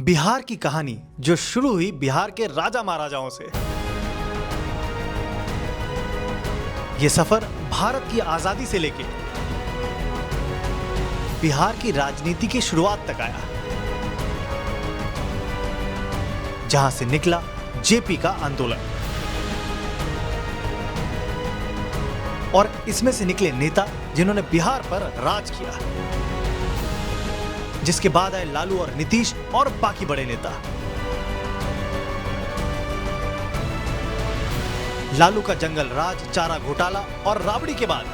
बिहार की कहानी जो शुरू हुई बिहार के राजा महाराजाओं से। ये सफर भारत की आजादी से लेके बिहार की राजनीति की शुरुआत तक आया, जहां से निकला जेपी का आंदोलन और इसमें से निकले नेता जिन्होंने बिहार पर राज किया, जिसके बाद आए लालू और नीतीश और बाकी बड़े नेता। लालू का जंगल राज, चारा घोटाला और राबड़ी के बाद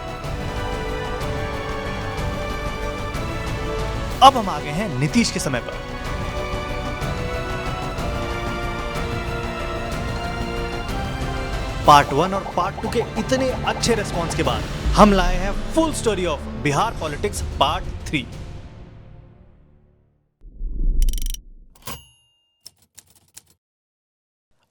अब हम आ गए हैं नीतीश के समय पर। पार्ट 1 और पार्ट 2 के इतने अच्छे रिस्पॉन्स के बाद हम लाए हैं full story of Bihar politics part 3।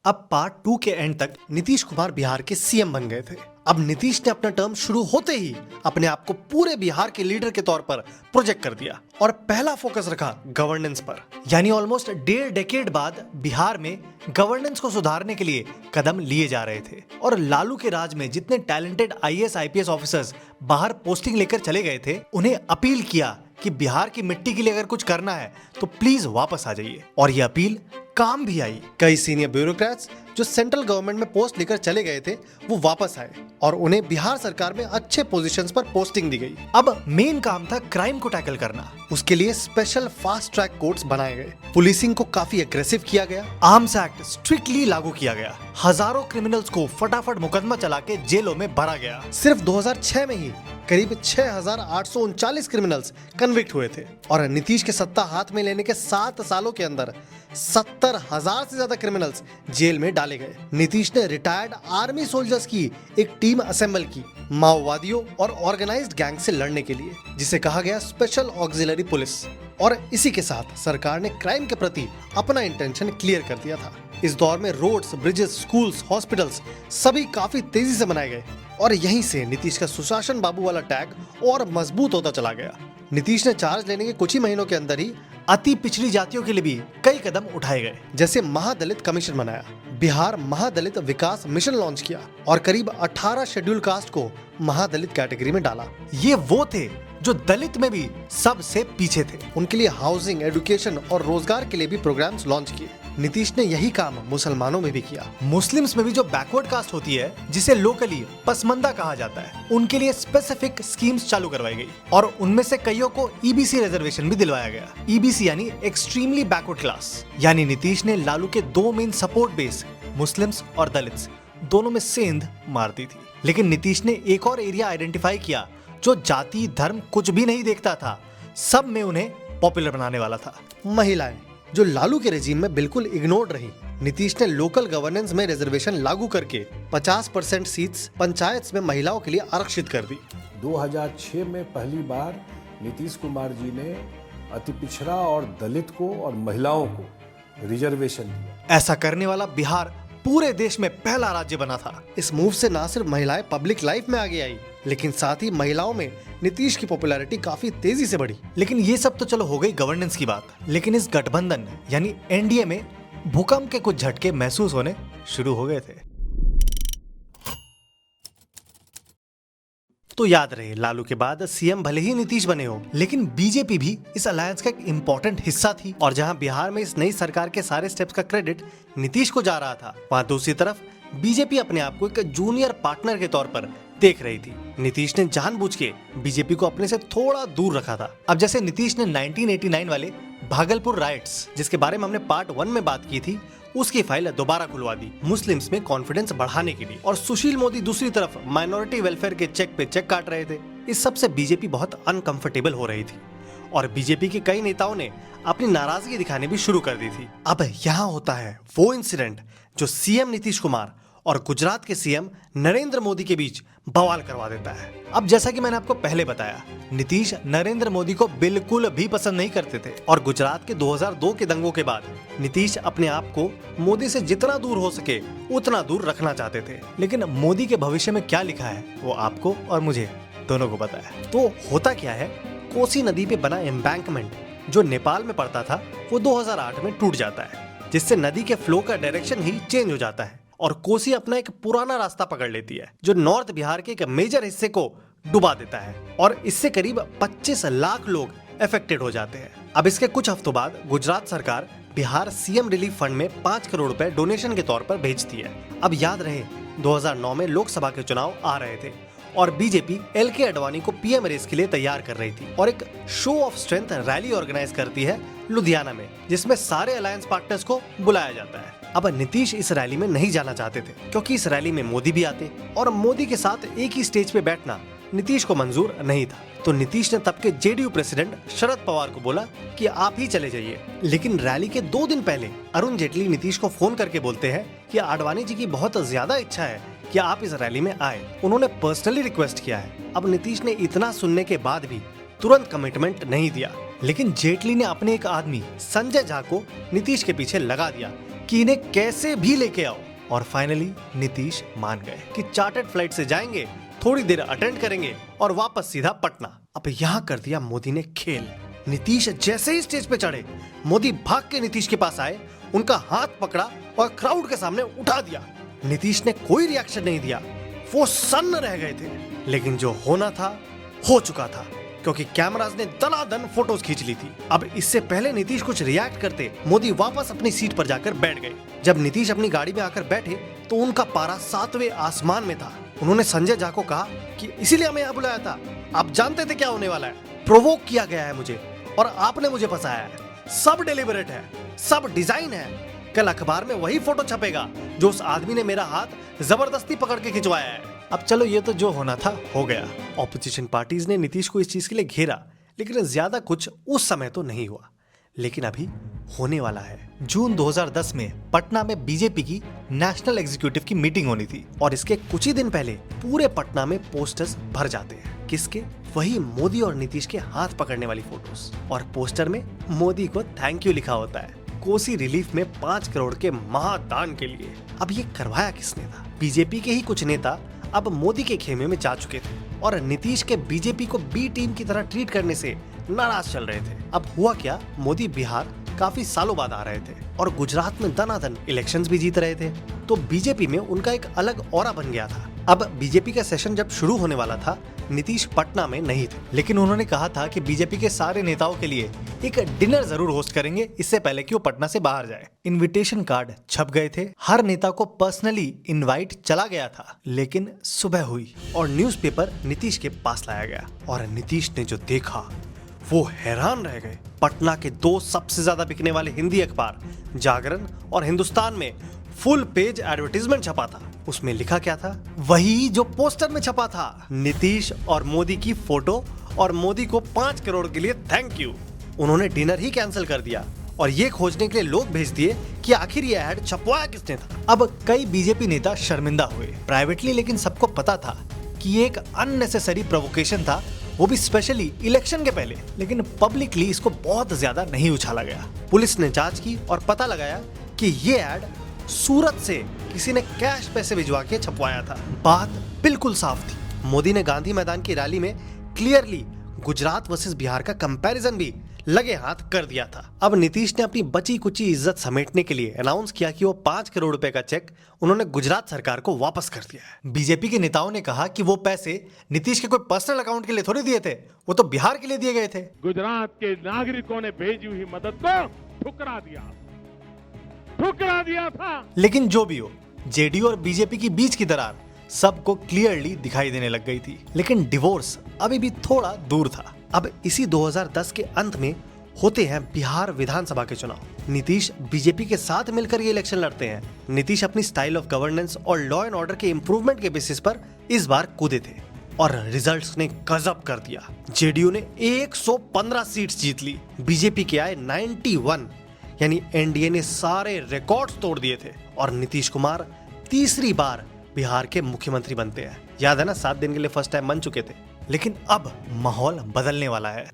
अब पार्ट 2 के एंड तक नीतीश कुमार बिहार के सीएम बन गए थे। अब नीतीश ने अपना टर्म शुरू होते ही अपने आप को पूरे बिहार के लीडर के तौर पर प्रोजेक्ट कर दिया और पहला फोकस रखा गवर्नेंस पर। यानी ऑलमोस्ट 1.5 डेकेड बाद बिहार में गवर्नेंस को सुधारने के लिए कदम लिए जा रहे थे। और लालू के राज में जितने टैलेंटेड आईएएस आईपीएस ऑफिसर्स बाहर पोस्टिंग लेकर चले गए थे, उन्हें अपील किया कि बिहार की मिट्टी के लिए अगर कुछ करना है तो प्लीज वापस आ जाइए। और यह अपील काम भी आई। कई सीनियर ब्यूरोक्रेट्स जो सेंट्रल गवर्नमेंट में पोस्ट लेकर चले गए थे वो वापस आए और उन्हें बिहार सरकार में अच्छे पोजीशंस पर पोस्टिंग दी गई। अब मेन काम था क्राइम को टैकल करना। उसके लिए स्पेशल फास्ट ट्रैक कोर्ट्स बनाए गए, पुलिसिंग को काफी एग्रेसिव किया गया, आर्म्स एक्ट स्ट्रिक्टली लागू किया गया, हजारों क्रिमिनल्स को फटाफट मुकदमा चला के जेलों में भरा गया। सिर्फ 2006 में ही करीब 6,839 क्रिमिनल्स कन्विक्ट हुए थे और नीतीश के सत्ता हाथ में लेने के 7 सालों के अंदर 70,000 से ज्यादा क्रिमिनल्स जेल में डाले गए। नीतीश ने रिटायर्ड आर्मी सोल्जर्स की एक टीम असेंबल की माओवादियों और ऑर्गेनाइज्ड गैंग से लड़ने के लिए, जिसे कहा गया स्पेशल ऑक्सिलरी पुलिस। और इसी के साथ सरकार ने क्राइम के प्रति अपना इंटेंशन क्लियर कर दिया था। इस दौर में रोड्स, ब्रिजेस, स्कूल्स, हॉस्पिटल्स सभी काफी तेजी से बनाए गए और यहीं से नीतीश का सुशासन बाबू वाला टैग और मजबूत होता चला गया। नीतीश ने चार्ज लेने के कुछ ही महीनों के अंदर ही अति पिछड़ी जातियों के लिए भी कई कदम उठाए गए, जैसे महादलित कमीशन बनाया, बिहार महादलित विकास मिशन लॉन्च किया और करीब 18 शेड्यूल कास्ट को महादलित कैटेगरी में डाला। ये वो थे जो दलित में भी सबसे पीछे थे। उनके लिए हाउसिंग, एजुकेशन और रोजगार के लिए भी प्रोग्राम्स लॉन्च किए। नीतीश ने यही काम मुसलमानों में भी किया। मुस्लिम्स में भी जो बैकवर्ड कास्ट होती है, जिसे लोकली पसमंदा कहा जाता है, उनके लिए स्पेसिफिक स्कीम्स चालू करवाई गई और उनमें से कईयों को ईबीसी रिजर्वेशन भी दिलवाया गया। ईबीसी यानी एक्सट्रीमली बैकवर्ड क्लास। यानी नीतीश ने लालू के 2 मेन सपोर्ट बेस मुस्लिम्स और दलित्स दोनों में सेंध मार दी थी। लेकिन नीतीश ने एक और एरिया आइडेंटिफाई किया जो जाति धर्म कुछ भी नहीं देखता था, सब में उन्हें पॉपुलर बनाने वाला था। महिलाएं, जो लालू के रेजिम में बिल्कुल इग्नोर्ड रही। नीतीश ने लोकल गवर्नेंस में रिजर्वेशन लागू करके 50% सीट्स पंचायत में महिलाओं के लिए आरक्षित कर दी। 2006 में पहली बार नीतीश कुमार जी ने अति पिछड़ा और दलित को और महिलाओं को रिजर्वेशन दिया। ऐसा करने वाला बिहार पूरे देश में पहला राज्य बना था। इस मूव से न सिर्फ महिलाएं पब्लिक लाइफ में आगे आई, लेकिन साथ ही महिलाओं में नीतीश की पॉपुलैरिटी काफी तेजी से बढ़ी। लेकिन ये सब तो चलो हो गई गवर्नेंस की बात, लेकिन इस गठबंधन यानी एनडीए में भूकंप के कुछ झटके महसूस होने शुरू हो गए थे। तो याद रहे, लालू के बाद सीएम भले ही नीतीश बने हो, लेकिन बीजेपी भी इस अलायंस का एक इम्पोर्टेंट हिस्सा थी। और जहां बिहार में इस नई सरकार के सारे स्टेप्स का क्रेडिट नीतीश को जा रहा था, वहां दूसरी तरफ बीजेपी अपने आप को एक जूनियर पार्टनर के तौर पर देख रही थी। नीतीश ने जानबूझ के बीजेपी को अपने से थोड़ा दूर रखा था। अब जैसे नीतीश ने 1989 वाले भागलपुर राइट्स, जिसके बारे में हमने पार्ट 1 में बात की थी, उसकी फाइल दोबारा खुलवा दी मुस्लिम्स में कॉन्फिडेंस बढ़ाने के लिए। और सुशील मोदी दूसरी तरफ माइनॉरिटी वेलफेयर के चेक पे चेक काट रहे थे। इस सब से बीजेपी बहुत अनकंफर्टेबल हो रही थी और बीजेपी के कई नेताओं ने अपनी नाराजगी दिखाने भी शुरू कर दी थी। अब यहाँ होता है वो इंसिडेंट जो सीएम नीतीश कुमार और गुजरात के सीएम नरेंद्र मोदी के बीच बवाल करवा देता है। अब जैसा कि मैंने आपको पहले बताया, नीतीश नरेंद्र मोदी को बिल्कुल भी पसंद नहीं करते थे और गुजरात के 2002 के दंगों के बाद नीतीश अपने आप को मोदी से जितना दूर हो सके उतना दूर रखना चाहते थे। लेकिन मोदी के भविष्य में क्या लिखा है वो आपको और मुझे दोनों को पता है। तो होता क्या है, कोसी नदी पे बना एम्बैंकमेंट जो नेपाल में पड़ता था वो 2008 में टूट जाता है, जिससे नदी के फ्लो का डायरेक्शन ही चेंज हो जाता है और कोसी अपना एक पुराना रास्ता पकड़ लेती है जो नॉर्थ बिहार के एक मेजर हिस्से को डुबा देता है और इससे करीब 25 लाख लोग अफेक्टेड हो जाते हैं। अब इसके कुछ हफ्तों बाद गुजरात सरकार बिहार सीएम रिलीफ फंड में 5 करोड़ रुपए डोनेशन के तौर पर भेजती है। अब याद रहे 2009 में लोकसभा के चुनाव आ रहे थे और बीजेपी एलके आडवाणी को पीएम रेस के लिए तैयार कर रही थी और एक show of strength rally organise करती है लुधियाना में, जिसमें सारे अलायंस पार्टनर्स को बुलाया जाता है। अब नीतीश इस रैली में नहीं जाना चाहते थे क्योंकि इस रैली में मोदी भी आते और मोदी के साथ एक ही स्टेज पे बैठना नीतीश को मंजूर नहीं था। तो नीतीश ने तब के जेडीयू प्रेसिडेंट शरद पवार को बोला कि आप ही चले जाइए। लेकिन रैली के 2 दिन पहले अरुण जेटली नीतीश को फोन करके बोलते हैं कि आडवाणी जी की बहुत ज्यादा इच्छा है कि आप इस रैली में आए, उन्होंने पर्सनली रिक्वेस्ट किया है। अब नीतीश ने इतना सुनने के बाद भी तुरंत कमिटमेंट नहीं दिया, लेकिन जेटली ने अपने एक आदमी संजय झा को नीतीश के पीछे लगा दिया कि इन्हें कैसे भी लेके आओ और फाइनली नीतीश मान गए कि चार्टर्ड फ्लाइट से जाएंगे, थोड़ी देर अटेंड करेंगे और वापस सीधा पटना। अब यहाँ कर दिया मोदी ने खेल। नीतीश जैसे ही स्टेज पे चढ़े, मोदी भाग के नीतीश के पास आए, उनका हाथ पकड़ा और क्राउड के सामने उठा दिया। नीतीश ने कोई रिएक्शन नहीं दिया, वो सन्न रह गए थे। लेकिन जो होना था हो चुका था क्योंकि कैमरास ने दनादन फोटोज खींच ली थी। अब इससे पहले नीतीश कुछ रिएक्ट करते, मोदी वापस अपनी सीट पर जाकर बैठ गए। जब नीतीश अपनी गाड़ी में आकर बैठे तो उनका पारा 7वें आसमान में था। उन्होंने संजय झा को कहा कि इसीलिए हमें यहाँ बुलाया था, आप जानते थे क्या होने वाला है, प्रोवोक किया गया है मुझे और आपने मुझे फंसाया है, सब डेलिबरेट है, सब डिजाइन है। कल अखबार में वही फोटो छपेगा जो उस आदमी ने मेरा हाथ जबरदस्ती पकड़ के खिंचवाया है। अब चलो ये तो जो होना था हो गया। ऑपोजिशन पार्टीज ने नीतीश को इस चीज के लिए घेरा, लेकिन ज्यादा कुछ उस समय तो नहीं हुआ। लेकिन अभी होने वाला है। जून 2010 में पटना में बीजेपी की नेशनल एग्जीक्यूटिव की मीटिंग होनी थी और इसके कुछ ही दिन पहले पूरे पटना में पोस्टर्स भर जाते हैं। किसके? वही मोदी और नीतीश के हाथ पकड़ने वाली फोटोज और पोस्टर में मोदी को थैंक यू लिखा होता है कोसी रिलीफ में 5 करोड़ के महादान के लिए। अब ये करवाया किसने था? बीजेपी के ही कुछ नेता अब मोदी के खेमे में जा चुके थे और नीतीश के बीजेपी को बी टीम की तरह ट्रीट करने से नाराज चल रहे थे। अब हुआ क्या, मोदी बिहार काफी सालों बाद आ रहे थे और गुजरात में दनादन इलेक्शंस भी जीत रहे थे, तो बीजेपी में उनका एक अलग ऑरा बन गया था। अब बीजेपी का सेशन जब शुरू होने वाला था, नीतीश पटना में नहीं थे, लेकिन उन्होंने कहा था कि बीजेपी के सारे नेताओं के लिए एक डिनर जरूर होस्ट करेंगे इससे पहले कि वो पटना से बाहर जाए। इनविटेशन कार्ड छप गए थे, हर नेता को पर्सनली इनवाइट चला गया था। लेकिन सुबह हुई और न्यूज़पेपर नीतीश के पास लाया गया और नीतीश ने जो देखा वो हैरान रह गए। पटना के 2 सबसे ज्यादा बिकने वाले हिंदी अखबार जागरण और हिंदुस्तान में फुल पेज एडवर्टीजमेंट छपा था। उसमें लिखा क्या था? वही जो पोस्टर में छपा था, नीतीश और मोदी की फोटो और मोदी को 5 करोड़ के लिए थैंक यू। उन्होंने डिनर ही कैंसिल कर दिया और ये खोजने के लिए लोग भेज दिए कि आखिर ये ऐड छपवाया किसने था। अब कई बीजेपी नेता शर्मिंदा हुए प्राइवेटली, लेकिन सबको पता था कि ये एक अननेसेसरी प्रोवोकेशन था, वो भी स्पेशली इलेक्शन के पहले। लेकिन पब्लिकली इसको बहुत ज्यादा नहीं उछाला गया। पुलिस ने जांच की और पता लगाया कि ये ऐड सूरत से किसी ने कैश पैसे भिजवा के छपवाया था। बात बिल्कुल साफ थी। मोदी ने गांधी मैदान की रैली में क्लियरली गुजरात वर्सेस बिहार का कंपैरिजन भी लगे हाथ कर दिया था। अब नीतीश ने अपनी बची कुची इज्जत समेटने के लिए अनाउंस किया कि वो 5 करोड़ रुपए का चेक उन्होंने गुजरात सरकार को वापस कर दिया है। बीजेपी के नेताओं ने कहा कि वो पैसे नीतीश के कोई पर्सनल अकाउंट के लिए थोड़ी दिए थे, वो तो बिहार के लिए दिए गए थे। गुजरात के नागरिकों ने भेजी हुई मदद को ठुकरा दिया था। लेकिन जो भी हो, जेडीयू और बीजेपी की बीच की दरार सबको क्लियरली दिखाई देने लग गई थी। लेकिन डिवोर्स अभी भी थोड़ा दूर था। अब इसी 2010 के अंत में होते हैं बिहार विधानसभा के चुनाव। नीतीश बीजेपी के साथ मिलकर ये इलेक्शन लड़ते हैं। नीतीश अपनी स्टाइल ऑफ गवर्नेंस और लॉ एंड ऑर्डर के इंप्रूवमेंट के बेसिस पर इस बार कूदे थे और रिजल्ट्स ने गजब कर दिया। जेडीयू ने 115 सीट्स जीत ली, बीजेपी के आए 91, यानी एनडीए ने सारे रिकॉर्ड्स तोड़ दिए थे और नीतीश कुमार तीसरी बार बिहार के मुख्यमंत्री बनते हैं। याद है ना, 7 दिन के लिए फर्स्ट टाइम बन चुके थे। लेकिन अब माहौल बदलने वाला है।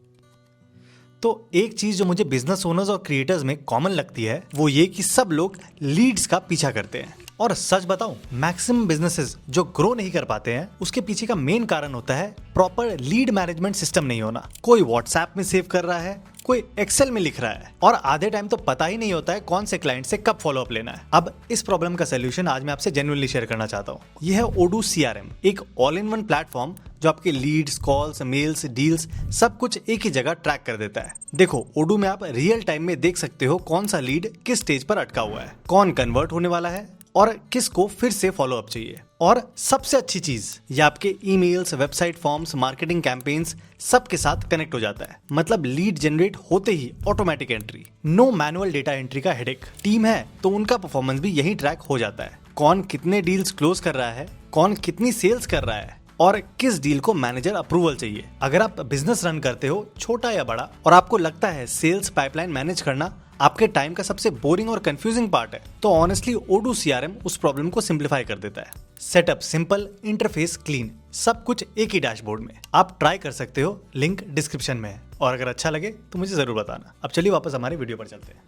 तो एक चीज जो मुझे बिजनेस ओनर्स और क्रिएटर्स में कॉमन लगती है वो ये कि सब लोग लीड्स का पीछा करते हैं। और सच बताऊं, मैक्सिमम बिजनेसेस जो ग्रो नहीं कर पाते हैं उसके पीछे का मेन कारण होता है प्रॉपर लीड मैनेजमेंट सिस्टम नहीं होना। कोई व्हाट्सएप में सेव कर रहा है, कोई एक्सेल में लिख रहा है और आधे टाइम तो पता ही नहीं होता है कौन से क्लाइंट से कब फॉलो अप लेना है। अब इस प्रॉब्लम का सोल्यूशन आज मैं आपसे जेन्युइनली शेयर करना चाहता हूँ। यह है ओडू CRM, एक ऑल इन वन प्लेटफॉर्म जो आपके लीड्स, कॉल्स, मेल्स, डील्स सब कुछ एक ही जगह ट्रैक कर देता है। देखो, ओडू में आप रियल टाइम में देख सकते हो कौन सा लीड किस स्टेज पर अटका हुआ है, कौन कन्वर्ट होने वाला है और किसको फिर से फॉलो अप चाहिए। और सबसे अच्छी चीज, ये आपके emails, website forms, marketing campaigns सब के साथ कनेक्ट हो जाता है। मतलब लीड जनरेट होते ही automatic entry, no manual data entry का हेडेक। टीम है तो उनका परफॉर्मेंस भी यही ट्रैक हो जाता है। कौन कितने डील्स क्लोज कर रहा है, कौन कितनी सेल्स कर रहा है और किस डील को मैनेजर अप्रूवल चाहिए। अगर आप बिजनेस रन करते हो, छोटा या बड़ा, और आपको लगता है सेल्स पाइपलाइन मैनेज करना आपके टाइम का सबसे बोरिंग और कंफ्यूजिंग पार्ट है, तो ऑनेस्टली ओडू CRM उस प्रॉब्लम को सिंप्लीफाई कर देता है। सेटअप सिंपल, इंटरफेस क्लीन, सब कुछ एक ही डैशबोर्ड में। आप ट्राई कर सकते हो, लिंक डिस्क्रिप्शन में है। और अगर अच्छा लगे तो मुझे जरूर बताना। अब चलिए वापस हमारे वीडियो पर चलते हैं।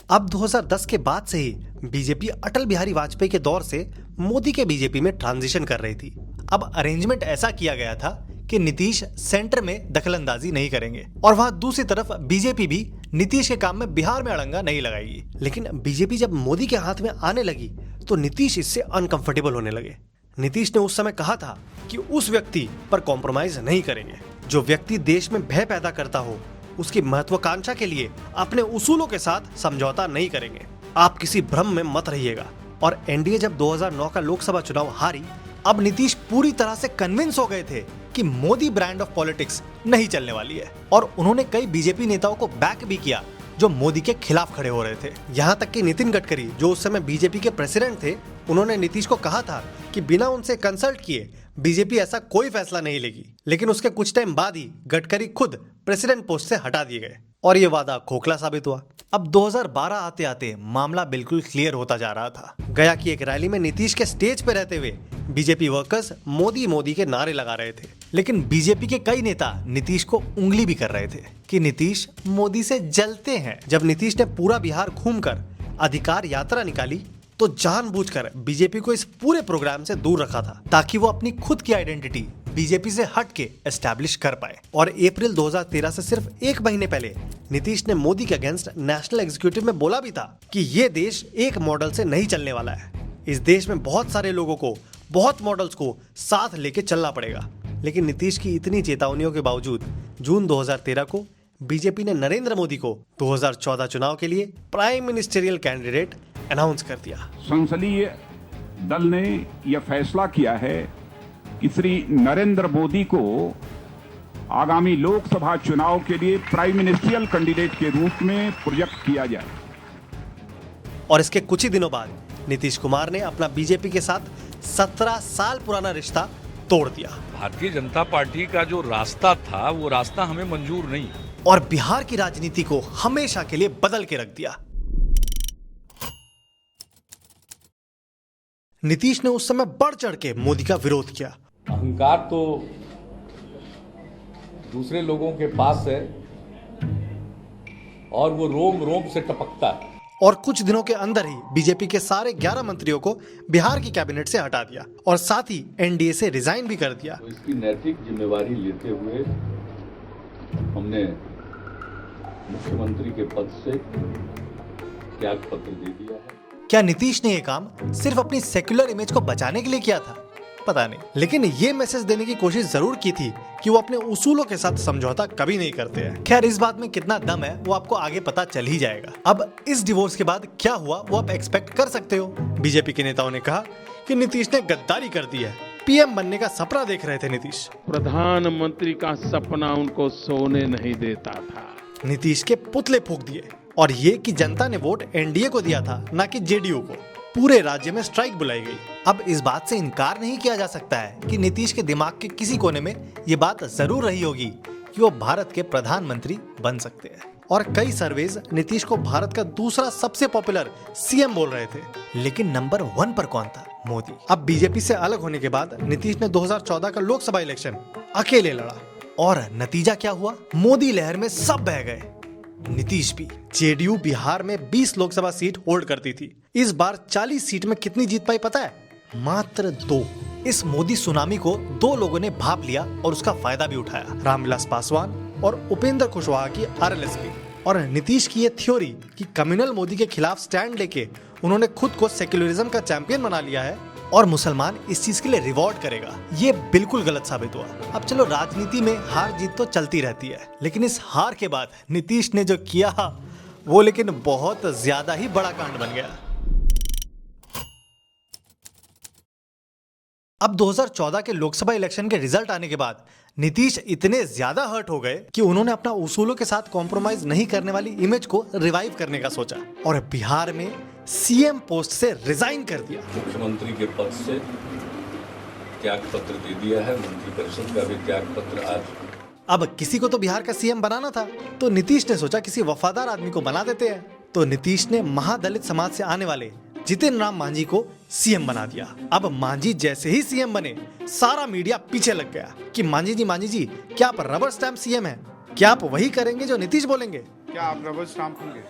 अब 2010 के बाद से ही बीजेपी अटल बिहारी वाजपेयी के दौर से मोदी के बीजेपी में ट्रांजिशन कर रही थी। अब अरेंजमेंट ऐसा किया गया था कि नीतीश सेंटर में दखलंदाजी नहीं करेंगे और वहां दूसरी तरफ बीजेपी भी नीतीश के काम में बिहार में अड़ंगा नहीं लगाएगी। लेकिन बीजेपी जब मोदी के हाथ में आने लगी तो नीतीश इससे अनकंफर्टेबल होने लगे। नीतीश ने उस समय कहा था कि उस व्यक्ति पर कॉम्प्रोमाइज नहीं करेंगे जो व्यक्ति देश में भय पैदा करता हो, उसकी महत्वाकांक्षा के लिए अपने उसूलों के साथ समझौता नहीं करेंगे। आप किसी भ्रम में मत रहिएगा। और एनडीए जब 2009 का लोकसभा चुनाव हारी, अब नीतीश पूरी तरह से कन्विंस हो गए थे कि मोदी ब्रांड ऑफ पॉलिटिक्स नहीं चलने वाली है। और उन्होंने कई बीजेपी नेताओं को बैक भी किया जो मोदी के खिलाफ खड़े हो रहे थे। यहाँ तक कि नितिन गडकरी, जो उस समय बीजेपी के प्रेसिडेंट थे, उन्होंने नीतीश को कहा था कि बिना उनसे कंसल्ट किए बीजेपी ऐसा कोई फैसला नहीं लेगी। लेकिन उसके कुछ टाइम बाद ही गडकरी खुद प्रेसिडेंट पोस्ट से हटा दिए गए और ये वादा खोखला साबित हुआ। अब 2012 आते आते मामला बिल्कुल क्लियर होता जा रहा था। गया की एक रैली में नीतीश के स्टेज पे रहते हुए बीजेपी वर्कर्स मोदी मोदी के नारे लगा रहे थे। लेकिन बीजेपी के कई नेता नीतीश को उंगली भी कर रहे थे कि नीतीश मोदी से जलते हैं। जब नीतीश ने पूरा बिहार घूमकर अधिकार यात्रा निकाली तो जानबूझकर बीजेपी को इस पूरे प्रोग्राम से दूर रखा था ताकि वो अपनी खुद की आइडेंटिटी बीजेपी से हट के एस्टैब्लिश कर पाए। और अप्रैल 2013 से सिर्फ एक महीने पहले नीतीश ने मोदी के अगेंस्ट नेशनल एग्जीक्यूटिव में बोला भी था कि ये देश एक मॉडल से नहीं चलने वाला है। इस देश में बहुत सारे लोगों को, बहुत मॉडल्स को साथ लेके चलना पड़ेगा। लेकिन नीतीश की इतनी चेतावनियों के बावजूद जून 2013 को बीजेपी ने नरेंद्र मोदी को 2014 चुनाव के लिए प्राइम मिनिस्टरियल कैंडिडेट अनाउंस कर दिया। संसदीय दल ने यह फैसला किया है कि श्री नरेंद्र मोदी को आगामी लोकसभा चुनाव के लिए प्राइम मिनिस्टरियल कैंडिडेट के रूप में प्रोजेक्ट किया जाए। और इसके कुछ ही दिनों बाद नीतीश कुमार ने अपना बीजेपी के साथ 17 साल पुराना रिश्ता तोड़ दिया। भारतीय जनता पार्टी का जो रास्ता था वो रास्ता हमें मंजूर नहीं और बिहार की राजनीति को हमेशा के लिए बदल के रख दिया। नीतीश ने उस समय बढ़ चढ़ के मोदी का विरोध किया। अहंकार तो दूसरे लोगों के पास है और वो रोम रोम से टपकता है। और कुछ दिनों के अंदर ही बीजेपी के सारे 11 मंत्रियों को बिहार की कैबिनेट से हटा दिया और साथ ही एनडीए से रिजाइन भी कर दिया। तो इसकी नैतिक जिम्मेवारी लेते हुए हमने मुख्यमंत्री के पद से त्याग पत्र दे दिया है। क्या नीतीश ने यह काम सिर्फ अपनी सेक्युलर इमेज को बचाने के लिए किया था? पता नहीं, लेकिन ये मैसेज देने की कोशिश जरूर की थी कि वो अपने उसूलों के साथ समझौता कभी नहीं करते हैं। खैर, इस बात में कितना दम है वो आपको आगे पता चल ही जाएगा। अब इस डिवोर्स के बाद क्या हुआ वो आप एक्सपेक्ट कर सकते हो। बीजेपी के नेताओं ने कहा कि नीतीश ने गद्दारी कर दी है। पीएम बनने का सपना देख रहे थे नीतीश। प्रधानमंत्री का सपना उनको सोने नहीं देता था। नीतीश के पुतले फूंक दिए और ये कि जनता ने वोट एनडीए को दिया था, ना कि जेडीयू को। पूरे राज्य में स्ट्राइक बुलाई गई। अब इस बात से इनकार नहीं किया जा सकता है कि नीतीश के दिमाग के किसी कोने में ये बात जरूर रही होगी कि वो भारत के प्रधानमंत्री बन सकते हैं। और कई सर्वेज नीतीश को भारत का दूसरा सबसे पॉपुलर सीएम बोल रहे थे। लेकिन नंबर 1 पर कौन था? मोदी। अब बीजेपी से अलग होने के बाद नीतीश ने 2014 का लोकसभा इलेक्शन अकेले लड़ा और नतीजा क्या हुआ? मोदी लहर में सब बह गए, नीतीश भी। जेडीयू बिहार में 20 लोकसभा सीट होल्ड करती थी। इस बार 40 सीट में कितनी जीत पाई पता है? मात्र 2। इस मोदी सुनामी को दो लोगों ने भाप लिया और उसका फायदा भी उठाया, रामविलास पासवान और उपेंद्र कुशवाहा की आरएलएसपी। और नीतीश की ये थ्योरी कि कम्युनल मोदी के खिलाफ स्टैंड लेके उन्होंने खुद को सेक्युलरिज्म का चैंपियन बना लिया है और मुसलमान इस चीज के लिए रिवॉर्ड करेगा, ये बिल्कुल गलत साबित हुआ। अब चलो, राजनीति में हार जीत तो चलती रहती है, लेकिन इस हार के बाद नीतीश ने जो किया वो लेकिन बहुत ज्यादा ही बड़ा कांड बन गया। अब 2014 के लोकसभा इलेक्शन के रिजल्ट आने के बाद नीतीश इतने ज्यादा हर्ट हो गए कि उन्होंने अपना उसूलों के साथ कॉम्प्रोमाइज नहीं करने वाली इमेज को रिवाइव करने का सोचा और बिहार में सीएम पोस्ट से रिजाइन कर दिया। मुख्यमंत्री के पद से त्याग पत्र दे दिया है, मंत्रिपरिषद का भी त्याग पत्र आज। अब किसी को तो बिहार का सीएम बनाना था, तो नीतीश ने सोचा किसी वफादार आदमी को बना देते हैं। तो नीतीश ने महादलित समाज से आने वाले जितिन राम मांझी को सीएम बना दिया। अब मांझी जैसे ही सीएम बने, सारा मीडिया पीछे लग गया कि मांझी जी क्या आप रबर स्टैम्प सीएम हैं? क्या आप वही करेंगे जो नीतीश बोलेंगे? क्या आप रबर स्टैम्प होंगे?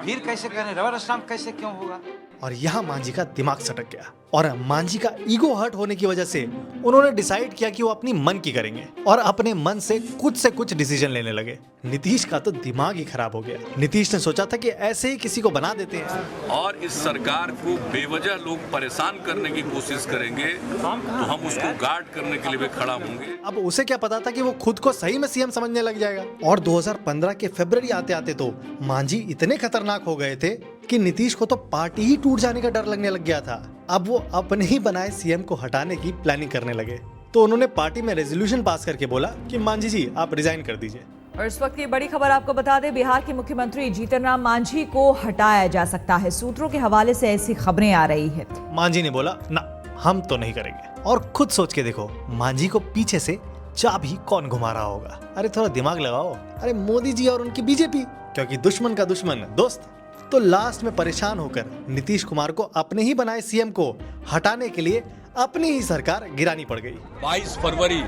फिर कैसे करें? रबर स्टैम्प कैसे क्यों होगा? और यहाँ मांझी का दिमाग सटक गया और मांझी का ईगो हर्ट होने की वजह से उन्होंने डिसाइड किया कि वो अपनी मन की करेंगे और अपने मन से कुछ डिसीजन लेने लगे। नीतीश का तो दिमाग ही खराब हो गया। नीतीश ने सोचा था कि ऐसे ही किसी को बना देते हैं और इस सरकार को बेवजह लोग परेशान करने की कोशिश करेंगे तो हम उसको गार्ड करने के लिए भी खड़ा होंगे। अब उसे क्या पता था कि वो खुद को सही में सीएम समझने लग जाएगा। और 2015 के फरवरी आते आते तो मांझी इतने खतरनाक हो गए थे कि नीतीश को तो पार्टी ही टूट जाने का डर लगने लग गया था। अब वो अपने ही बनाए सीएम को हटाने की प्लानिंग करने लगे। तो उन्होंने पार्टी में रेजोल्यूशन पास करके बोला कि मांझी जी आप रिजाइन कर दीजिए। और इस वक्त की बड़ी खबर आपको बता दें, बिहार के मुख्यमंत्री जीतन राम मांझी को हटाया जा सकता है। सूत्रों के हवाले से ऐसी खबरें आ रही है। मांझी ने बोला ना, हम तो नहीं करेंगे। और खुद सोच के देखो, मांझी को पीछे से चाबी कौन घुमा रहा होगा? अरे थोड़ा दिमाग लगाओ। अरे मोदी जी और उनकी बीजेपी, क्योंकि दुश्मन का दुश्मन दोस्त। तो लास्ट में परेशान होकर नीतीश कुमार को अपने ही बनाए सीएम को हटाने के लिए अपनी ही सरकार गिरानी पड़ गई। 22 फरवरी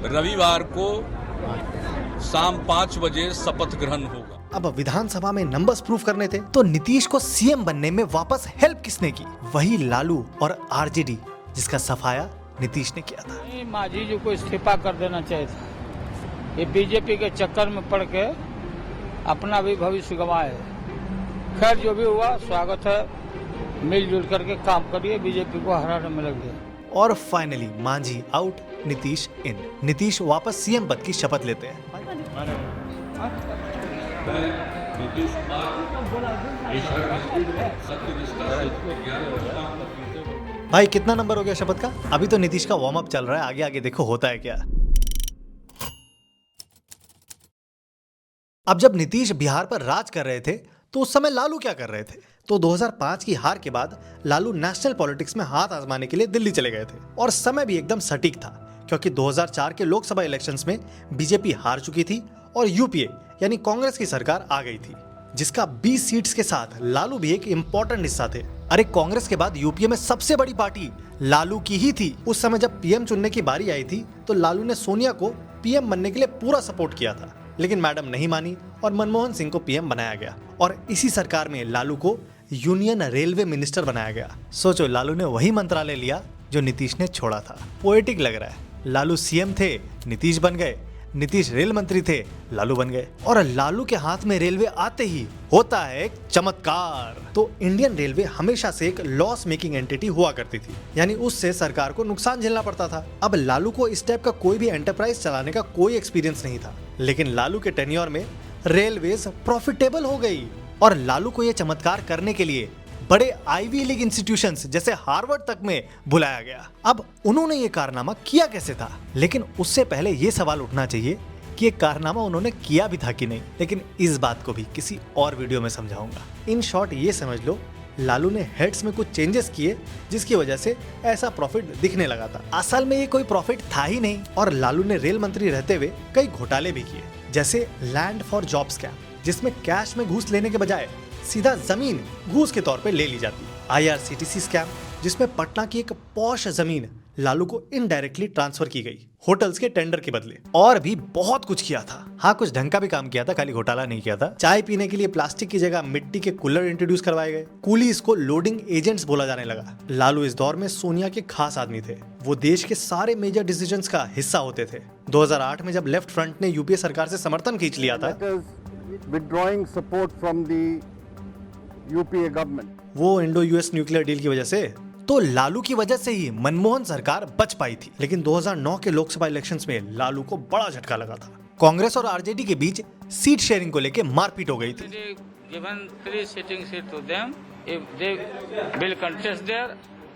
रविवार को शाम 5 बजे शपथ ग्रहण होगा। अब विधानसभा में नंबर्स प्रूफ करने थे, तो नीतीश को सीएम बनने में वापस हेल्प किसने की? वही लालू और आरजेडी, जिसका सफाया नीतीश ने किया था। मांझी जी को इस्तीफा कर देना चाहिए था। ये बीजेपी के चक्कर में पड़ के अपना भी भविष्य गंवाए। खैर जो भी हुआ स्वागत है, मिलजुल करके काम करिए, बीजेपी को हराने में लग गए। और फाइनली मांझी आउट, नीतीश इन। नीतीश वापस सीएम पद की शपथ लेते हैं। भाई कितना नंबर हो गया शपथ का? अभी तो नीतीश का वार्म अप चल रहा है, आगे आगे देखो होता है क्या। अब जब नीतीश बिहार पर राज कर रहे थे तो उस समय लालू क्या कर रहे थे? तो 2005 की हार के बाद लालू नेशनल पॉलिटिक्स में हाथ आजमाने के लिए दिल्ली चले गए थे और समय भी एकदम सटीक था, क्योंकि 2004 के लोकसभा इलेक्शंस में बीजेपी हार चुकी थी और यूपीए यानी कांग्रेस की सरकार आ गई थी, जिसका 20 सीट्स के साथ लालू भी एक इम्पोर्टेंट हिस्सा थे। अरे कांग्रेस के बाद यूपीए में सबसे बड़ी पार्टी लालू की ही थी। उस समय जब पीएम चुनने की बारी आई थी तो लालू ने सोनिया को पीएम बनने के लिए पूरा सपोर्ट किया था, लेकिन मैडम नहीं मानी और मनमोहन सिंह को पीएम बनाया गया और इसी सरकार में लालू को यूनियन रेलवे मिनिस्टर बनाया गया। सोचो, लालू ने वही मंत्रालय लिया जो नीतीश ने छोड़ा था। पोएटिक लग रहा है। लालू सीएम थे, नीतीश बन गए। नीतीश रेल मंत्री थे, लालू बन गए। और लालू के हाथ में रेलवे आते ही होता है एक चमत्कार। तो इंडियन रेलवे हमेशा से एक लॉस मेकिंग एंटिटी हुआ करती थी, यानी उससे सरकार को नुकसान झेलना पड़ता था। अब लालू को इस टाइप का कोई भी एंटरप्राइज चलाने का कोई एक्सपीरियंस नहीं था, लेकिन लालू के टेन्योर में रेलवेज प्रॉफिटेबल हो गई और लालू को यह चमत्कार करने के लिए बड़े आईवी लीग इंस्टीट्यूशंस जैसे हार्वर्ड तक में बुलाया गया। अब उन्होंने ये कारनामा किया कैसे था? लेकिन उससे पहले ये सवाल उठना चाहिए कि ये कारनामा उन्होंने किया भी था कि नहीं, लेकिन इस बात को भी किसी और वीडियो में समझाऊंगा। इन शॉर्ट ये समझ लो, लालू ने हेड्स में कुछ चेंजेस किए जिसकी वजह से ऐसा प्रॉफिट दिखने लगा था। असल में ये कोई प्रॉफिट था ही नहीं और लालू ने रेल मंत्री रहते हुए कई घोटाले भी किए, जैसे लैंड फॉर जॉब स्कैम, जिसमें कैश में घूस लेने के बजाय सीधा जमीन घूस के तौर पे ले ली जाती। IRCTC स्कैम, जिसमें पटना की एक पॉश जमीन लालू को इनडायरेक्टली ट्रांसफर की गई होटल्स के टेंडर के बदले। और भी बहुत कुछ किया था। हाँ, कुछ ढंग का भी काम किया था, खाली घोटाला नहीं किया था। चाय पीने के लिए प्लास्टिक की जगह मिट्टी के कूलर इंट्रोड्यूस करवाए गए। कूलीज को लोडिंग एजेंट्स बोला जाने लगा। लालू इस दौर में सोनिया के खास आदमी थे। वो देश के सारे मेजर डिसीजंस का हिस्सा होते थे। 2008 में जब लेफ्ट फ्रंट ने यूपीए सरकार से समर्थन खींच लिया था, withdrawing support from the UPA government. वो इंडो यूएस न्यूक्लियर डील की वजह से, तो लालू की वजह से ही मनमोहन सरकार बच पाई थी। लेकिन 2009 के लोकसभा इलेक्शंस में लालू को बड़ा झटका लगा था। कांग्रेस और आरजेडी के बीच सीट शेयरिंग को लेकर मारपीट हो गई थी। Given 3 sitting seat to them, if they will contest there,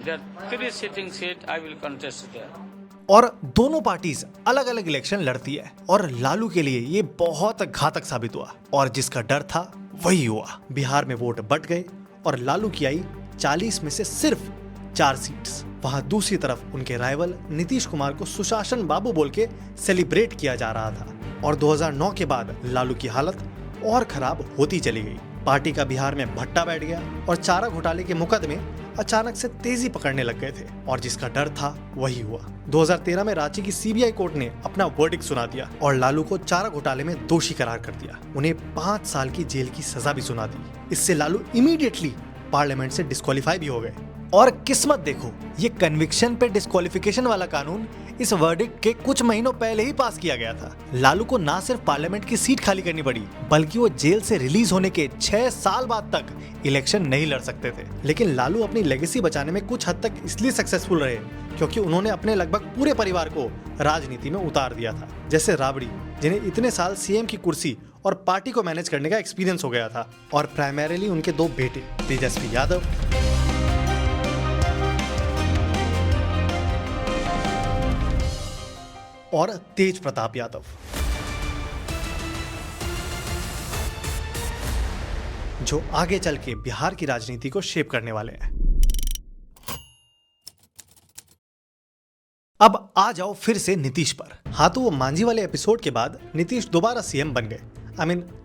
their 3 sitting seat I will contest there. और दोनों पार्टीज अलग अलग इलेक्शन लड़ती है और लालू के लिए ये बहुत घातक साबित हुआ। और जिसका डर था वही हुआ। बिहार में वोट बट गए और लालू की आई 40 में से सिर्फ 4 सीट्स। वहां दूसरी तरफ उनके राइवल नीतीश कुमार को सुशासन बाबू बोल के सेलिब्रेट किया जा रहा था। और 2009 के बाद लालू की हालत और खराब होती चली गई। पार्टी का बिहार में भट्टा बैठ गया और चारा घोटाले के मुकदमे अचानक से तेजी पकड़ने लग गए थे। और जिसका डर था वही हुआ। 2013 में रांची की सीबीआई कोर्ट ने अपना वर्डिक्ट सुना दिया और लालू को चारा घोटाले में दोषी करार कर दिया। उन्हें 5 साल की जेल की सजा भी सुना दी। इससे लालू इमीडिएटली पार्लियामेंट से डिस्क्वालीफाई भी हो गए। और किस्मत देखो, ये कन्विक्शन पे डिस्क्वालिफिकेशन वाला कानून इस वर्डिक्ट के कुछ महीनों पहले ही पास किया गया था। लालू को ना सिर्फ पार्लियामेंट की सीट खाली करनी पड़ी, बल्कि वो जेल से रिलीज होने के 6 साल बाद तक इलेक्शन नहीं लड़ सकते थे। लेकिन लालू अपनी लेगेसी बचाने में कुछ हद तक इसलिए सक्सेसफुल रहे क्योंकि उन्होंने अपने लगभग पूरे परिवार को राजनीति में उतार दिया था। जैसे राबड़ी, जिन्हें इतने साल सीएम की कुर्सी और पार्टी को मैनेज करने का एक्सपीरियंस हो गया था। और प्राइमरीली उनके 2 बेटे तेजस्वी यादव और तेज प्रताप यादव, जो आगे चल के बिहार की राजनीति को शेप करने वाले हैं। अब आ जाओ फिर से नीतीश पर। हाँ, तो वो मांझी वाले एपिसोड के बाद नीतीश दोबारा सीएम बन गए।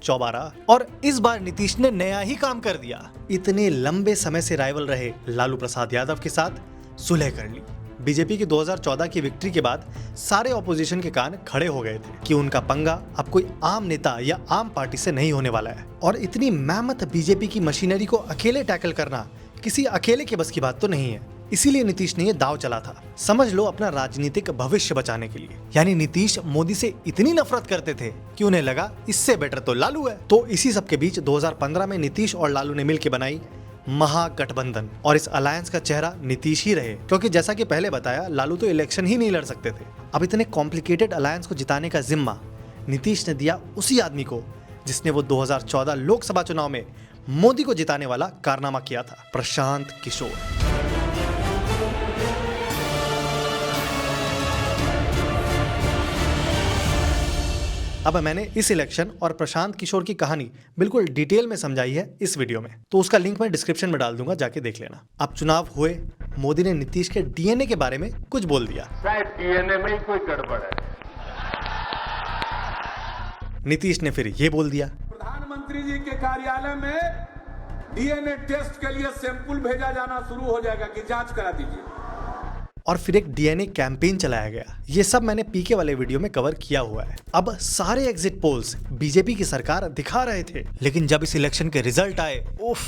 चौबारा। और इस बार नीतीश ने नया ही काम कर दिया। इतने लंबे समय से राइवल रहे लालू प्रसाद यादव के साथ सुलह कर ली। बीजेपी की 2014 की विक्ट्री के बाद सारे ऑपोजिशन के कान खड़े हो गए थे कि उनका पंगा अब कोई आम नेता या आम पार्टी से नहीं होने वाला है। और इतनी मेहनत बीजेपी की मशीनरी को अकेले टैकल करना किसी अकेले के बस की बात तो नहीं है। इसीलिए नीतीश ने ये दाव चला था, समझ लो अपना राजनीतिक भविष्य बचाने के लिए। यानी नीतीश मोदी से इतनी नफरत करते थे कि उन्हें लगा इससे बेटर तो लालू है। तो इसी सब के बीच 2015 में नीतीश और लालू ने मिलकर बनाई महागठबंधन। और इस अलायंस का चेहरा नीतीश ही रहे, क्योंकि जैसा कि पहले बताया, लालू तो इलेक्शन ही नहीं लड़ सकते थे। अब इतने कॉम्प्लिकेटेड अलायंस को जिताने का जिम्मा नीतीश ने दिया उसी आदमी को जिसने वो 2014 लोकसभा चुनाव में मोदी को जिताने वाला कारनामा किया था, प्रशांत किशोर। अब मैंने इस इलेक्शन और प्रशांत किशोर की कहानी बिल्कुल डिटेल में समझाई है इस वीडियो में, तो उसका लिंक मैं डिस्क्रिप्शन में डाल दूंगा, जाके देख लेना। अब चुनाव हुए, मोदी ने नीतीश के डीएनए के बारे में कुछ बोल दिया। शायद डीएनए में ही कोई गड़बड़ है। नीतीश ने फिर ये बोल दिया, प्रधानमंत्री जी के कार्यालय में डीएनए टेस्ट के लिए सैंपल भेजा जाना शुरू हो जाएगा कि जांच करा दीजिए। और फिर एक डीएनए कैंपेन चलाया गया। ये सब मैंने पीके वाले वीडियो में कवर किया हुआ है। अब सारे एग्जिट पोल्स बीजेपी की सरकार दिखा रहे थे, लेकिन जब इस इलेक्शन के रिजल्ट आए, उफ,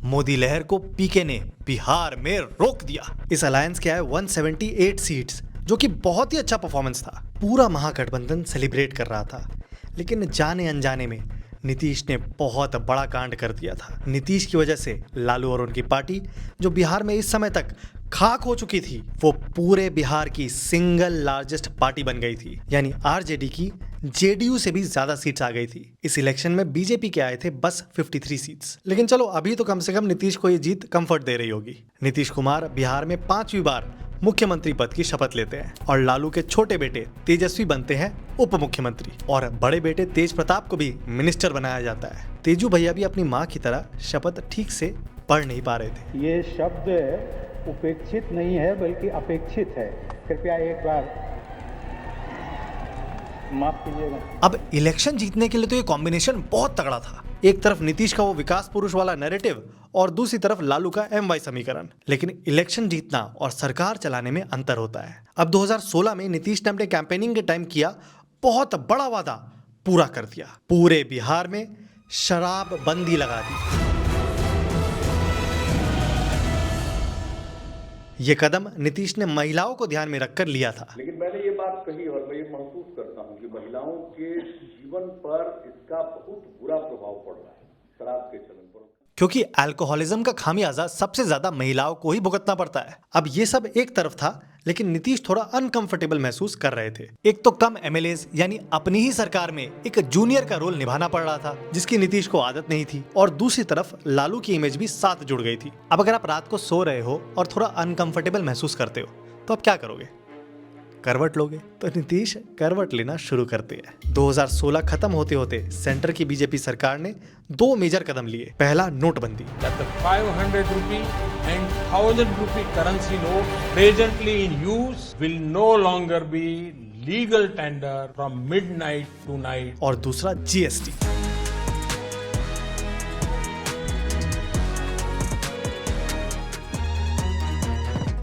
मोदी लहर को पीके ने बिहार में रोक दिया। इस अलायंस के आए 178 सीट्स, जो कि बहुत ही अच्छा परफॉर्मेंस था। पूरा महागठबंधन सेलिब्रेट कर रहा था, लेकिन जाने अनजाने में नीतीश ने बहुत बड़ा कांड कर दिया था। नीतीश की वजह से लालू और उनकी पार्टी, जो बिहार में इस समय तक खाक हो चुकी थी, वो पूरे बिहार की सिंगल लार्जेस्ट पार्टी बन गई थी। यानी आरजेडी की जेडीयू से भी ज्यादा सीट्स आ गई थी। इस इलेक्शन में बीजेपी के आए थे बस 53 सीट्स। लेकिन चलो, अभी तो कम से कम नीतीश को ये जीत कंफर्ट दे रही होगी। नीतीश कुमार बिहार में 5वीं बार मुख्यमंत्री पद की शपथ लेते हैं और लालू के छोटे बेटे तेजस्वी बनते हैं उप मुख्यमंत्री और बड़े बेटे तेज प्रताप को भी मिनिस्टर बनाया जाता है। तेजू भैया भी अपनी माँ की तरह शपथ ठीक से पढ़ नहीं पा रहे थे। ये शब्द उपेक्षित नहीं है बल्कि अपेक्षित है, कृपया एक बार माफ कीजिएगा। अब इलेक्शन जीतने के लिए तो ये कॉम्बिनेशन बहुत तगड़ा था। एक तरफ नीतीश का वो विकास पुरुष वाला नैरेटिव और दूसरी तरफ लालू का MY समीकरण। लेकिन इलेक्शन जीतना और सरकार चलाने में अंतर होता है। अब 2016 में नीतीश ने अपने कैंपेनिंग के टाइम किया बहुत बड़ा वादा पूरा कर दिया। पूरे बिहार में शराब बंदी लगा दी। ये कदम नीतीश ने महिलाओं को ध्यान में रखकर लिया था। लेकिन मैंने ये बात कही और मैं ये महसूस करता हूँ कि महिलाओं के जीवन पर इसका बहुत बुरा प्रभाव पड़ रहा है शराब के चलन पर, क्योंकि अल्कोहलिज्म का खामियाजा सबसे ज्यादा महिलाओं को ही भुगतना पड़ता है। अब ये सब एक तरफ था, लेकिन नीतीश थोड़ा अनकंफर्टेबल महसूस कर रहे थे। एक तो कम MLAs यानी अपनी ही सरकार में एक जूनियर का रोल निभाना पड़ रहा था, जिसकी नीतीश को आदत नहीं थी, और दूसरी तरफ लालू की इमेज भी साथ जुड़ गई थी। अब अगर आप रात को सो रहे हो और थोड़ा अनकंफर्टेबल महसूस करते हो तो आप क्या करोगे? करवट लोगे। तो नीतीश करवट लेना शुरू करते हैं। 2016 खत्म होते होते सेंटर की बीजेपी सरकार ने 2 मेजर कदम लिए। पहला, नोटबंदी। 500 rupee and 1000 rupee currency note presently in use will no longer be legal tender from midnight to night. और दूसरा, GST।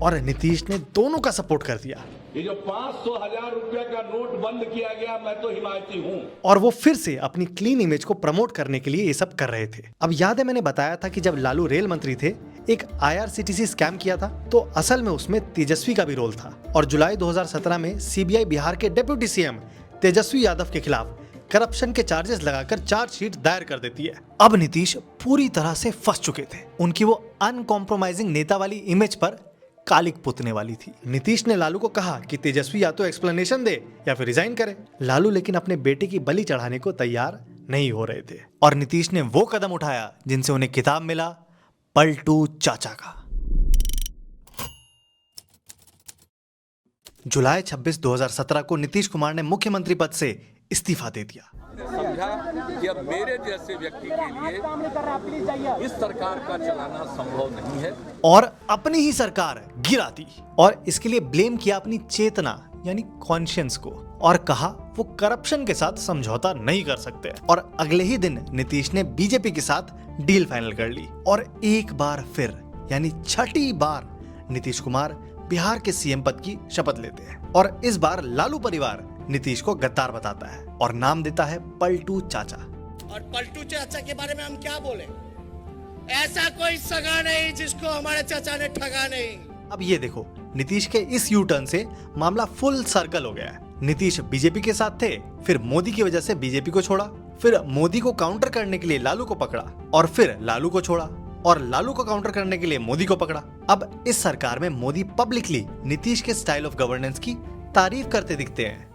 और नीतीश ने दोनों का सपोर्ट कर दिया। ये जो 500,000 रुपए का नोट बंद किया गया, मैं तो हिमायती हूँ। और वो फिर से अपनी क्लीन इमेज को प्रमोट करने के लिए ये सब कर रहे थे। अब याद है मैंने बताया था कि जब लालू रेल मंत्री थे, एक IRCTC स्कैम किया था, तो असल में उसमें तेजस्वी का भी रोल था। और जुलाई 2017 में CBI बिहार के डेप्यूटी CM तेजस्वी यादव के खिलाफ करप्शन के चार्जेस लगाकर चार्जशीट दायर कर देती है। अब नीतीश पूरी तरह से फंस चुके थे। उनकी वो अनकॉम्प्रोमाइजिंग नेता वाली इमेज पर कालिक पुतने वाली थी। नीतीश ने लालू को कहा कि तेजस्वी या तो एक्सप्लेनेशन दे या फिर रिजाइन करे। लालू लेकिन अपने बेटे की बलि चढ़ाने को तैयार नहीं हो रहे थे, और नीतीश ने वो कदम उठाया जिनसे उन्हें किताब मिला पलटू चाचा का। जुलाई 26, 2017 को नीतीश कुमार ने मुख्यमंत्री पद से इस्तीफा दे दिया। समझा कि अब मेरे जैसे व्यक्ति के लिए इस सरकार का चलाना संभव नहीं है, और अपनी ही सरकार गिरा दी। और इसके लिए ब्लेम किया अपनी चेतना यानी कॉन्शियंस को, और कहा वो करप्शन के साथ समझौता नहीं कर सकते। और अगले ही दिन नीतीश ने बीजेपी के साथ डील फाइनल कर ली, और एक बार फिर यानी छठी बार नीतीश कुमार बिहार के CM पद की शपथ लेते हैं। और इस बार लालू परिवार नीतीश को गद्दार बताता है और नाम देता है पलटू चाचा। और पलटू चाचा के बारे में हम क्या बोले? ऐसा कोई सगा नहीं जिसको हमारे चाचा ने ठगा नहीं। अब ये देखो, नीतीश के इस यू टर्न से मामला फुल सर्कल हो गया है। नीतीश बीजेपी के साथ थे, फिर मोदी की वजह से बीजेपी को छोड़ा, फिर मोदी को काउंटर करने के लिए लालू को पकड़ा, और फिर लालू को छोड़ा, और लालू को काउंटर करने के लिए मोदी को पकड़ा। अब इस सरकार में मोदी पब्लिकली नीतीश के स्टाइल ऑफ गवर्नेंस की तारीफ करते दिखते हैं।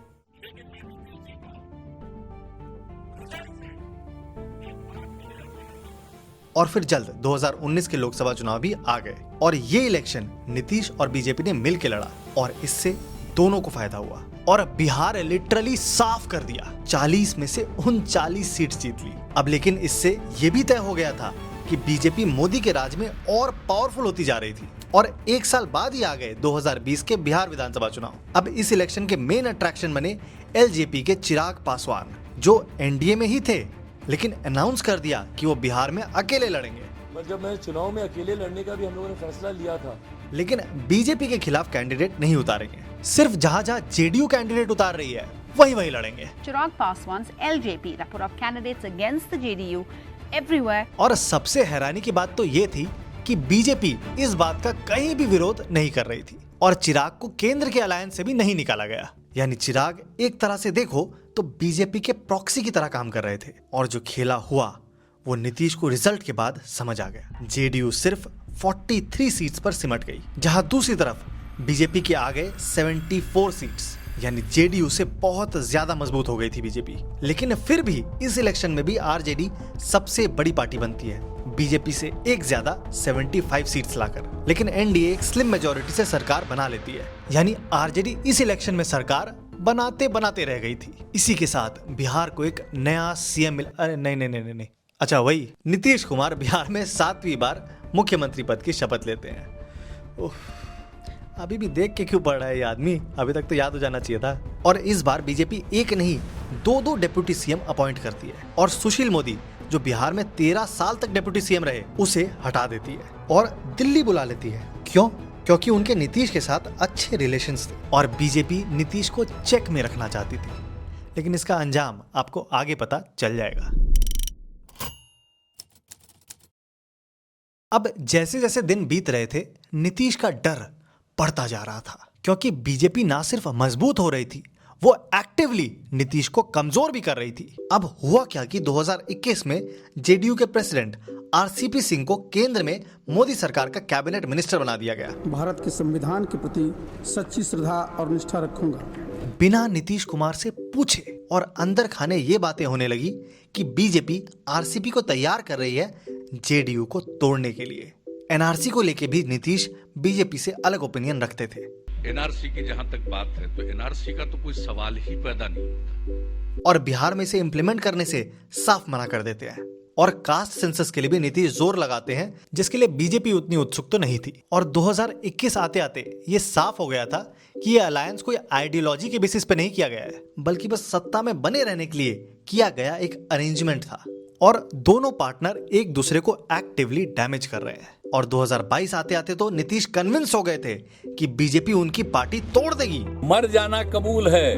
और फिर जल्द 2019 के लोकसभा चुनाव भी आ गए, और ये इलेक्शन नीतीश और बीजेपी ने मिलकर लड़ा, और इससे दोनों को फायदा हुआ, और बिहार लिटरली साफ कर दिया। 40 में से 39 सीट जीत ली। अब लेकिन इससे ये भी तय हो गया था कि बीजेपी मोदी के राज में और पावरफुल होती जा रही थी, और एक साल बाद ही आ गए 2020 के बिहार विधानसभा चुनाव। अब इस इलेक्शन के मेन अट्रैक्शन बने LJP के चिराग पासवान, जो NDA में ही थे, लेकिन अनाउंस कर दिया कि वो बिहार में अकेले लड़ेंगे। जब मैं चुनाव में अकेले लड़ने का भी हम लोगों ने फैसला लिया था, लेकिन बीजेपी के खिलाफ कैंडिडेट नहीं उतारेंगे। सिर्फ जहां जहां JDU कैंडिडेट उतार रही है वहीं लड़ेंगे। Chirag Paswan LJP that put up candidates against the JDU everywhere. और सबसे हैरानी की बात तो ये थी कि बीजेपी इस बात का कहीं भी विरोध नहीं कर रही थी, और चिराग को केंद्र के अलायंस से भी नहीं निकाला गया। यानी चिराग एक तरह से देखो तो बीजेपी के प्रॉक्सी की तरह काम कर रहे थे, और जो खेला हुआ वो नीतीश को रिजल्ट के बाद समझ आ गया। JDU सिर्फ 43 सीट्स पर सिमट गई, जहां दूसरी तरफ बीजेपी के आ गए 74 सीट्स, यानी JDU से बहुत ज्यादा मजबूत हो गई थी बीजेपी। लेकिन फिर भी इस इलेक्शन में भी RJD सबसे बड़ी पार्टी बनती है, बीजेपी से एक ज्यादा 75 सीट्स लाकर। लेकिन NDA एक स्लिम मेजोरिटी से सरकार बना लेती है, यानी RJD इस इलेक्शन में सरकार बनाते बनाते रह गई थी। इसी के साथ बिहार को एक नया CM मिला। अरे नहीं, अच्छा वही नीतीश कुमार बिहार में 7वीं बार मुख्यमंत्री पद की शपथ लेते हैं। अभी भी देख के क्यों पड़ रहा है ये आदमी, अभी तक तो याद हो जाना चाहिए था। और इस बार बीजेपी एक नहीं 2 डेप्यूटी CM अपॉइंट करती है, और सुशील मोदी जो बिहार में 13 साल तक डिप्टी सीएम रहे, उसे हटा देती है और दिल्ली बुला लेती है। क्यों? क्योंकि उनके नीतीश के साथ अच्छे रिलेशंस थे और बीजेपी नीतीश को चेक में रखना चाहती थी। लेकिन इसका अंजाम आपको आगे पता चल जाएगा। अब जैसे जैसे दिन बीत रहे थे, नीतीश का डर बढ़ता जा रहा था, क्योंकि बीजेपी ना सिर्फ मजबूत हो रही थी, वो एक्टिवली नीतीश को कमजोर भी कर रही थी। अब हुआ क्या कि 2021 में जेडीयू के प्रेसिडेंट आरसीपी सिंह को केंद्र में मोदी सरकार का कैबिनेट मिनिस्टर बना दिया गया। भारत के संविधान के प्रति सच्ची श्रद्धा और निष्ठा रखूंगा। बिना नीतीश कुमार से पूछे और अंदर खाने ये बातें होने लगी कि बीजेपी आरसीपी को तैयार कर रही है जेडीयू को तोड़ने के लिए। एनआरसी को लेके भी नीतीश बीजेपी से अलग ओपिनियन रखते थे। एनआरसी की जहां तक बात है तो एनआरसी का तो कोई सवाल ही पैदा नहीं, और बिहार में इसे इम्प्लीमेंट करने से साफ मना कर देते हैं। और कास्ट सेंसस के लिए भी नीतीश जोर लगाते हैं, जिसके लिए बीजेपी उतनी उत्सुक तो नहीं थी। और 2021 आते आते ये साफ हो गया था कि ये अलायंस कोई आइडियोलॉजी के बेसिस पे नहीं किया गया है, बल्कि बस सत्ता में बने रहने के लिए किया गया एक अरेंजमेंट था। और दोनों पार्टनर एक दूसरे को एक्टिवली डैमेज कर रहे हैं। और 2022 आते आते तो नीतीश कन्विंस हो गए थे कि बीजेपी उनकी पार्टी तोड़ देगी। मर जाना कबूल है,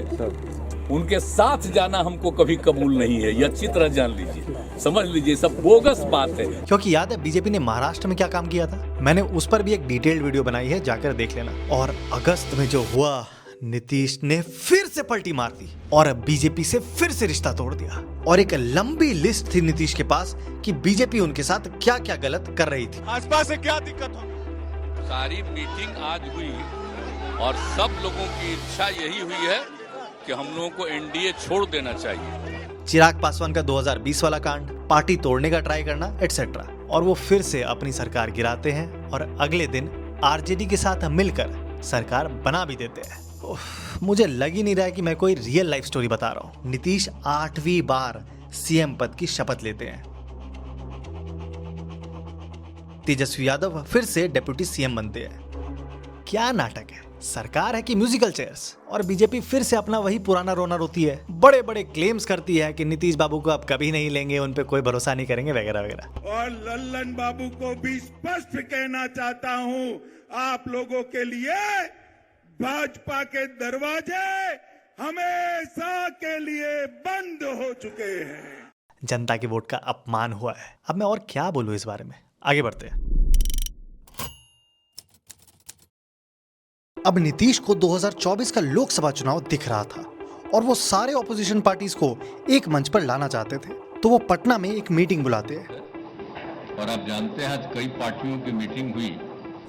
उनके साथ जाना हमको कभी कबूल नहीं है, ये अच्छी तरह जान लीजिए, समझ लीजिए, सब बोगस बात है। क्योंकि याद है बीजेपी ने महाराष्ट्र में क्या काम किया था? मैंने उस पर भी एक डिटेल्ड वीडियो बनाई है, जाकर देख लेना। और अगस्त में जो हुआ, नीतीश ने फिर से पलटी मार दी और बीजेपी से फिर से रिश्ता तोड़ दिया। और एक लंबी लिस्ट थी नीतीश के पास कि बीजेपी उनके साथ क्या क्या गलत कर रही थी। भाजपा से क्या दिक्कत हो? सारी मीटिंग आज हुई और सब लोगों की इच्छा यही हुई है कि हम लोगों को एनडीए छोड़ देना चाहिए। चिराग पासवान का 2020 वाला कांड, पार्टी तोड़ने का ट्राई करना, एटसेट्रा। और वो फिर से अपनी सरकार गिराते हैं और अगले दिन आरजेडी के साथ मिलकर सरकार बना भी देते हैं। मुझे लग ही नहीं रहा है कि मैं कोई रियल लाइफ स्टोरी बता रहा हूँ। नीतीश 8वीं बार सीएम पद की शपथ लेते हैं। तेजस्वी यादव फिर से डिप्टी सीएम बनते हैं। क्या नाटक है, सरकार है कि म्यूजिकल चेयर्स। और बीजेपी फिर से अपना वही पुराना रोना रोती है, बड़े बड़े क्लेम्स करती है कि नीतीश बाबू को अब कभी नहीं लेंगे, उन पे कोई भरोसा नहीं करेंगे, वगैरह वगैरह। और लल्लन बाबू को भी स्पष्ट कहना चाहता हूँ, आप लोगों के लिए भाजपा के दरवाजे हमेशा के लिए बंद हो चुके हैं। जनता के वोट का अपमान हुआ है। अब मैं और क्या बोलूं इस बारे में, आगे बढ़ते हैं। अब नीतीश को 2024 का लोकसभा चुनाव दिख रहा था और वो सारे ऑपोजिशन पार्टीज को एक मंच पर लाना चाहते थे। तो वो पटना में एक मीटिंग बुलाते हैं। और आप जानते हैं आज कई पार्टियों की मीटिंग हुई।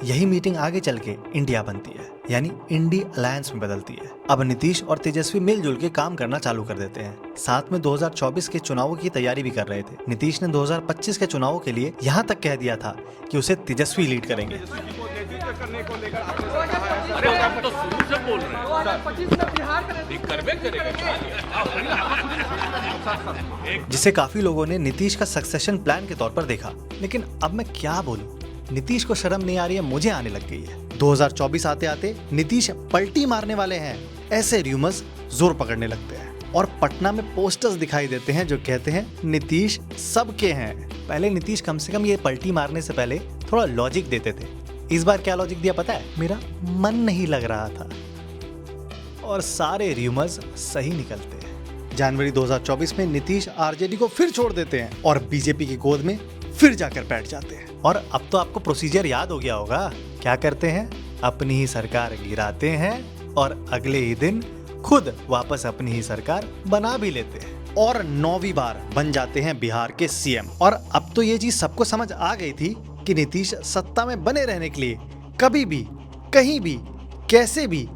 यही मीटिंग आगे चल के इंडिया बनती है, यानी इंडी अलायंस में बदलती है। अब नीतीश और तेजस्वी मिलजुल के काम करना चालू कर देते हैं। साथ में 2024 के चुनावों की तैयारी भी कर रहे थे। नीतीश ने 2025 के चुनावों के लिए यहाँ तक कह दिया था कि उसे तेजस्वी लीड करेंगे। अरे हम तो शुरू से बोल रहे हैं, जिसे काफी लोगों ने नीतीश का सक्सेशन प्लान के तौर पर देखा। लेकिन अब मैं क्या बोलूं, नीतीश को शर्म नहीं आ रही है, मुझे आने लग गई है। 2024 आते आते नीतीश पलटी मारने वाले हैं, ऐसे र्यूमर्स जोर पकड़ने लगते हैं। और पटना में पोस्टर्स दिखाई देते हैं जो कहते हैं नीतीश सबके हैं। पहले नीतीश कम से कम ये पलटी मारने से पहले थोड़ा लॉजिक देते थे। इस बार क्या लॉजिक दिया पता है? मेरा मन नहीं लग रहा था। और सारे र्यूमर्स सही निकलते हैं। जनवरी 2024 में नीतीश आरजेडी को फिर छोड़ देते हैं और बीजेपी की गोद में फिर जाकर बैठ जाते हैं। और अब तो आपको प्रोसीजर याद हो गया होगा। क्या करते हैं? अपनी ही सरकार गिराते हैं और अगले ही दिन खुद वापस अपनी ही सरकार बना भी लेते हैं और 9वीं बार बन जाते हैं बिहार के सीएम। और अब तो ये चीज सबको समझ आ गई थी कि नीतीश सत्ता में बने रहने के लिए कभी भी, कहीं भी, कैसे भी,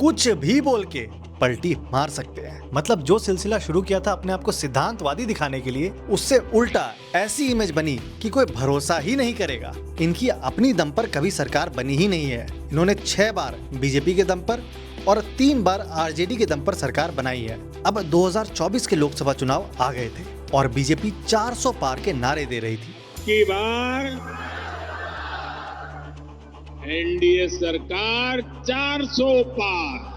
कुछ भी बोल के पलटी मार सकते हैं। मतलब जो सिलसिला शुरू किया था अपने आप को सिद्धांतवादी दिखाने के लिए, उससे उल्टा ऐसी इमेज बनी कि कोई भरोसा ही नहीं करेगा। इनकी अपनी दम पर कभी सरकार बनी ही नहीं है। इन्होंने 6 बार बीजेपी के दम पर और 3 बार आरजेडी के दम पर सरकार बनाई है। अब 2024 के लोकसभा चुनाव आ गए थे और बीजेपी 400 पार के नारे दे रही थी। की बार एनडीए सरकार 400 पार।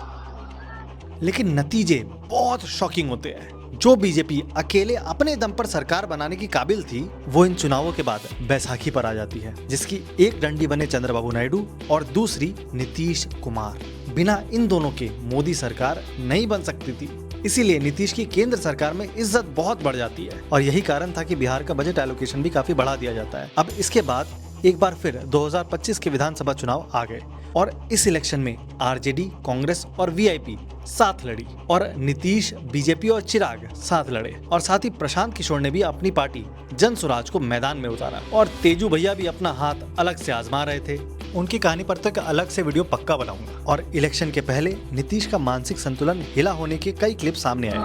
लेकिन नतीजे बहुत शॉकिंग होते हैं। जो बीजेपी अकेले अपने दम पर सरकार बनाने की काबिल थी, वो इन चुनावों के बाद बैसाखी पर आ जाती है, जिसकी एक डंडी बने चंद्रबाबू नायडू और दूसरी नीतीश कुमार। बिना इन दोनों के मोदी सरकार नहीं बन सकती थी। इसीलिए नीतीश की केंद्र सरकार में इज्जत बहुत बढ़ जाती है और यही कारण था कि बिहार का बजट एलोकेशन भी काफी बढ़ा दिया जाता है। अब इसके बाद एक बार फिर 2025 के विधानसभा चुनाव आ गए और इस इलेक्शन में आरजेडी, कांग्रेस और वीआईपी साथ लड़ी और नीतीश, बीजेपी और चिराग साथ लड़े और साथ ही प्रशांत किशोर ने भी अपनी पार्टी जन स्वराज को मैदान में उतारा और तेजू भैया भी अपना हाथ अलग से आजमा रहे थे। उनकी कहानी पर तो एक अलग से वीडियो पक्का बनाऊंगा। और इलेक्शन के पहले नीतीश का मानसिक संतुलन हिला होने के कई क्लिप सामने आए।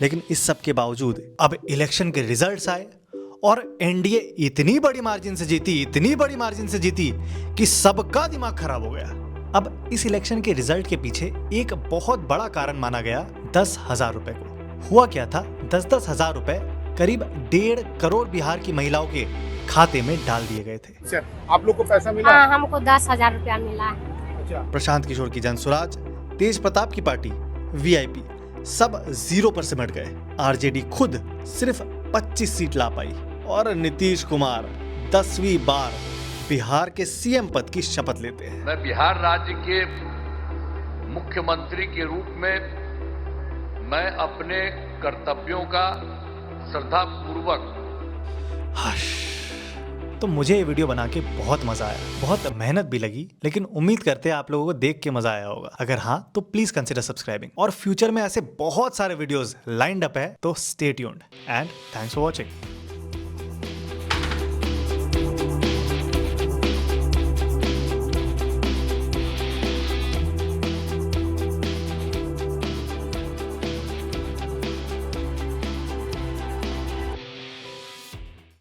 लेकिन इस सब के बावजूद अब इलेक्शन के रिजल्ट्स आए और एनडीए इतनी बड़ी मार्जिन से जीती कि सबका दिमाग खराब हो गया। अब इस इलेक्शन के रिजल्ट के पीछे एक बहुत बड़ा कारण माना गया 10,000 रुपए को। हुआ क्या था, 10-10 हजार रुपए करीब 1.5 करोड़ बिहार की महिलाओं के खाते में डाल दिए गए थे। आप लोग को पैसा मिला? हाँ, हमको 10,000 रुपया मिला। प्रशांत किशोर की जन स्वराज, तेज प्रताप की पार्टी, वीआईपी सब 0 पर सिमट गए। आरजेडी खुद सिर्फ 25 सीट ला पाई और नीतीश कुमार 10वीं बार बिहार के सीएम पद की शपथ लेते हैं। मैं बिहार राज्य के मुख्यमंत्री के रूप में मैं अपने कर्तव्यों का श्रद्धापूर्वक तो मुझे ये वीडियो बना के बहुत मजा आया, बहुत मेहनत भी लगी, लेकिन उम्मीद करते हैं आप लोगों को देख के मजा आया होगा। अगर हाँ तो प्लीज कंसिडर सब्सक्राइबिंग और फ्यूचर में ऐसे बहुत सारे वीडियोस लाइंड अप है, तो stay tuned and thanks for watching.